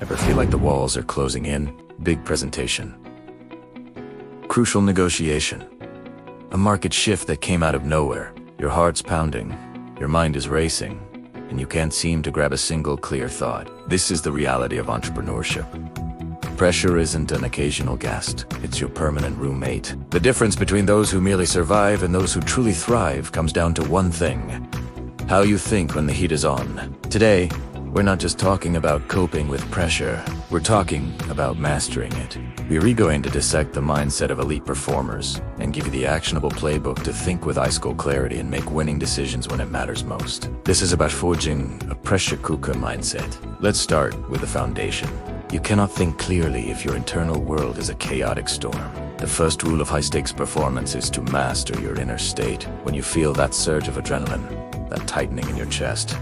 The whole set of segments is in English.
Ever feel like the walls are closing in? Big presentation. Crucial negotiation. A market shift that came out of nowhere. Your heart's pounding, your mind is racing, and you can't seem to grab a single clear thought. This is the reality of entrepreneurship. Pressure isn't an occasional guest, it's your permanent roommate. The difference between those who merely survive and those who truly thrive comes down to one thing: how you think when the heat is on. Today, we're not just talking about coping with pressure, we're talking about mastering it. We're going to dissect the mindset of elite performers and give you the actionable playbook to think with ice-cold clarity and make winning decisions when it matters most. This is about forging a pressure cooker mindset. Let's start with the foundation. You cannot think clearly if your internal world is a chaotic storm. The first rule of high-stakes performance is to master your inner state. When you feel that surge of adrenaline, that tightening in your chest,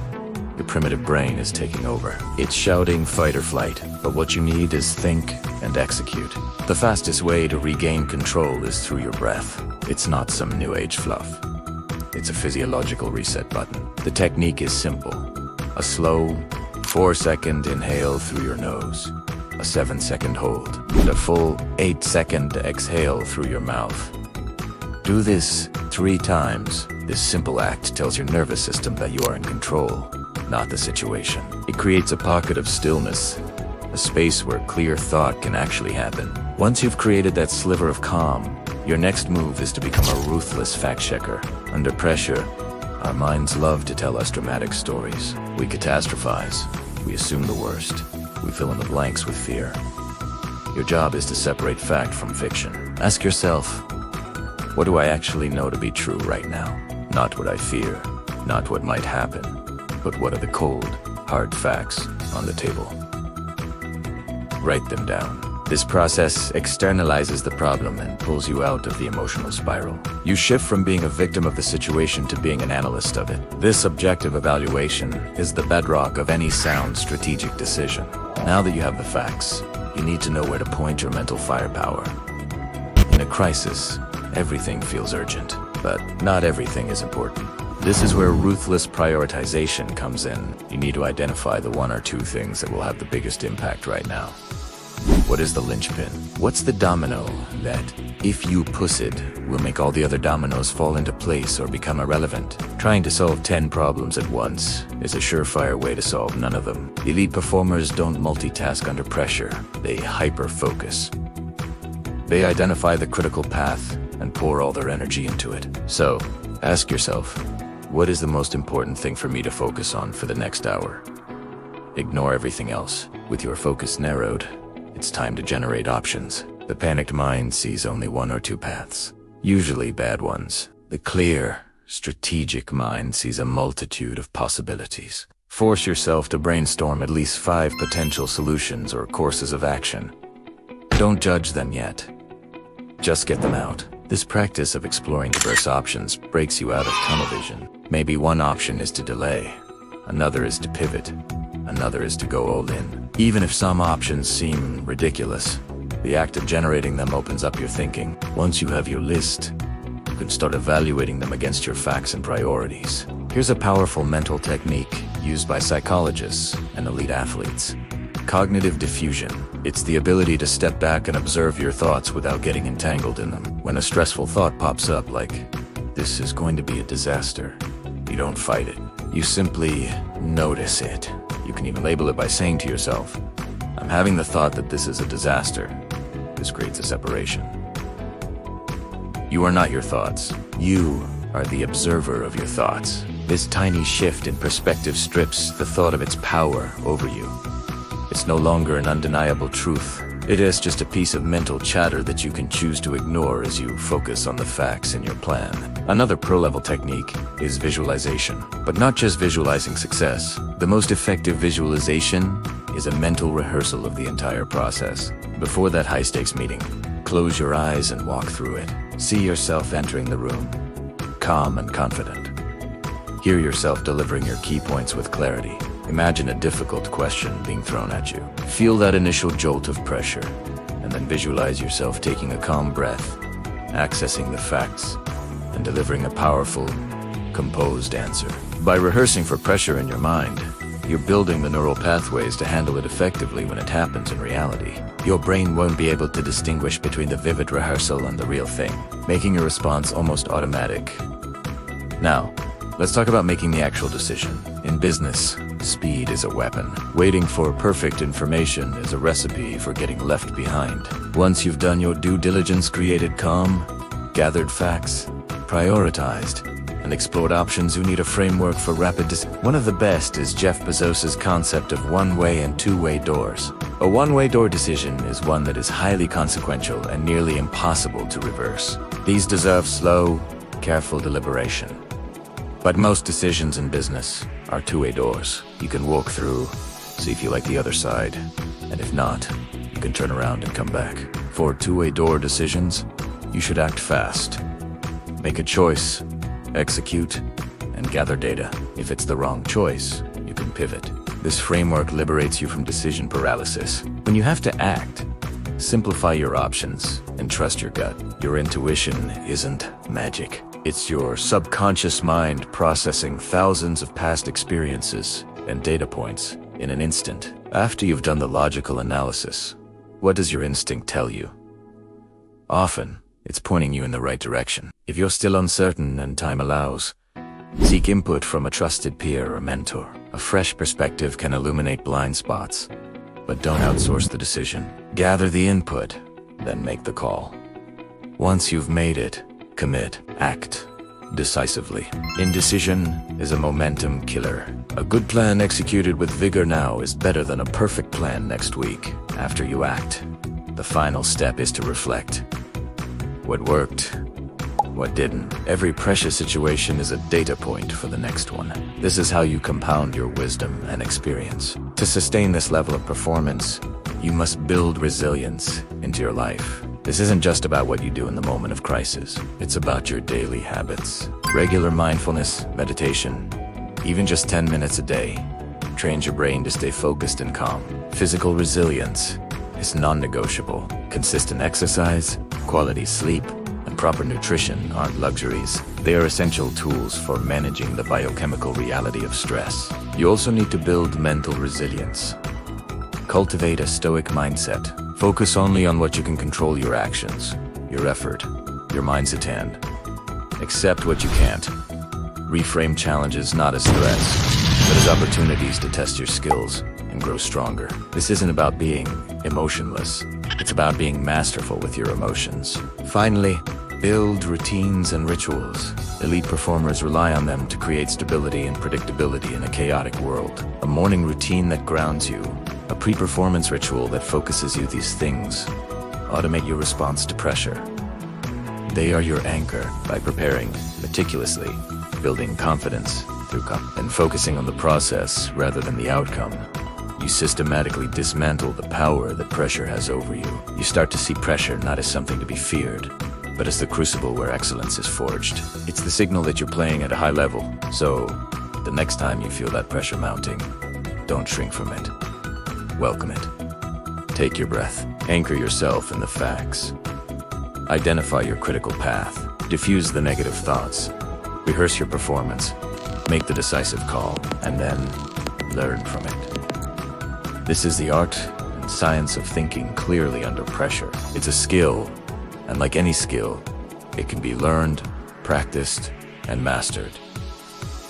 your primitive brain is taking over. It's shouting fight or flight, but what you need is think and execute. The fastest way to regain control is through your breath. It's not some new age fluff. It's a physiological reset button. The technique is simple. A slow, 4-second inhale through your nose, a 7-second hold, and a full 8-second exhale through your mouth. Do this 3 times. This simple act tells your nervous system that you are in control, not the situation. It creates a pocket of stillness, a space where clear thought can actually happen. Once you've created that sliver of calm, your next move is to become a ruthless fact-checker. Under pressure, our minds love to tell us dramatic stories. We catastrophize, we assume the worst, we fill in the blanks with fear. Your job is to separate fact from fiction. Ask yourself, what do I actually know to be true right now? Not what I fear, not what might happen, but what are the cold, hard facts on the table? Write them down. This process externalizes the problem and pulls you out of the emotional spiral. You shift from being a victim of the situation to being an analyst of it. This objective evaluation is the bedrock of any sound strategic decision. Now that you have the facts, you need to know where to point your mental firepower. In a crisis, everything feels urgent, but not everything is important. This is where ruthless prioritization comes in. You need to identify the 1 or 2 things that will have the biggest impact right now. What is the linchpin? What's the domino that, if you puss it, will make all the other dominoes fall into place or become irrelevant? Trying to solve 10 problems at once is a surefire way to solve none of them. Elite performers don't multitask under pressure, they hyper-focus. They identify the critical path and pour all their energy into it. So, ask yourself, what is the most important thing for me to focus on for the next hour? Ignore everything else. With your focus narrowed, it's time to generate options. The panicked mind sees only 1 or 2 paths, usually bad ones. The clear, strategic mind sees a multitude of possibilities. Force yourself to brainstorm at least 5 potential solutions or courses of action. Don't judge them yet. Just get them out. This practice of exploring diverse options breaks you out of tunnel vision. Maybe one option is to delay, another is to pivot, another is to go all in. Even if some options seem ridiculous, the act of generating them opens up your thinking. Once you have your list, you can start evaluating them against your facts and priorities. Here's a powerful mental technique used by psychologists and elite athletes. Cognitive diffusion. It's the ability to step back and observe your thoughts without getting entangled in them. When a stressful thought pops up like, this is going to be a disaster, you don't fight it. You simply notice it. You can even label it by saying to yourself, I'm having the thought that this is a disaster. This creates a separation. You are not your thoughts. You are the observer of your thoughts. This tiny shift in perspective strips the thought of its power over you. It's no longer an undeniable truth. It is just a piece of mental chatter that you can choose to ignore as you focus on the facts in your plan. Another pro-level technique is visualization, but not just visualizing success. The most effective visualization is a mental rehearsal of the entire process. Before that high-stakes meeting, close your eyes and walk through it. See yourself entering the room, calm and confident. Hear yourself delivering your key points with clarity. Imagine a difficult question being thrown at you. Feel that initial jolt of pressure, and then visualize yourself taking a calm breath, accessing the facts, and delivering a powerful, composed answer. By rehearsing for pressure in your mind, You're building the neural pathways to handle it effectively when it happens in reality. Your brain won't be able to distinguish between the vivid rehearsal and the real thing, making your response almost automatic. Now, let's talk about making the actual decision. In business, speed is a weapon. Waiting for perfect information is a recipe for getting left behind. Once you've done your due diligence, created calm, gathered facts, prioritized, and explored options, you need a framework for rapid decision. One of the best is Jeff Bezos's concept of one-way and two-way doors. A one-way door decision is one that is highly consequential and nearly impossible to reverse. These deserve slow, careful deliberation. But most decisions in business are two-way doors. You can walk through, see if you like the other side, and if not, you can turn around and come back. For two-way door decisions, you should act fast. Make a choice, execute, and gather data. If it's the wrong choice, you can pivot. This framework liberates you from decision paralysis. When you have to act, simplify your options and trust your gut. Your intuition isn't magic. It's your subconscious mind processing thousands of past experiences and data points in an instant. After you've done the logical analysis, what does your instinct tell you? Often, it's pointing you in the right direction. If you're still uncertain and time allows, seek input from a trusted peer or mentor. A fresh perspective can illuminate blind spots, but don't outsource the decision. Gather the input, then make the call. Once you've made it, commit, act decisively. Indecision is a momentum killer. A good plan executed with vigor now is better than a perfect plan next week. After you act, the final step is to reflect. What worked? What didn't? Every precious situation is a data point for the next one. This is how you compound your wisdom and experience. To sustain this level of performance, you must build resilience into your life. This isn't just about what you do in the moment of crisis. It's about your daily habits. Regular mindfulness, meditation, even just 10 minutes a day, trains your brain to stay focused and calm. Physical resilience is non-negotiable. Consistent exercise, quality sleep, and proper nutrition aren't luxuries. They are essential tools for managing the biochemical reality of stress. You also need to build mental resilience. Cultivate a stoic mindset. Focus only on what you can control: your actions, your effort, your mind's at hand. Accept what you can't. Reframe challenges not as threats, but as opportunities to test your skills and grow stronger. This isn't about being emotionless. It's about being masterful with your emotions. Finally, build routines and rituals. Elite performers rely on them to create stability and predictability in a chaotic world. A morning routine that grounds you, a pre-performance ritual that focuses you. These things automate your response to pressure. They are your anchor. By preparing meticulously, building confidence through and focusing on the process rather than the outcome, you systematically dismantle the power that pressure has over you. You start to see pressure not as something to be feared, but as the crucible where excellence is forged. It's the signal that you're playing at a high level. So, the next time you feel that pressure mounting, don't shrink from it. Welcome it. Take your breath. Anchor yourself in the facts. Identify your critical path. Diffuse the negative thoughts. Rehearse your performance. Make the decisive call, and then learn from it. This is the art and science of thinking clearly under pressure. It's a skill, and like any skill, it can be learned, practiced, and mastered.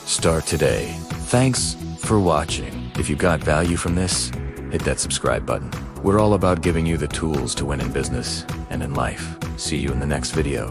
Start today. Thanks for watching. If you got value from this, hit that subscribe button. We're all about giving you the tools to win in business and in life. See you in the next video.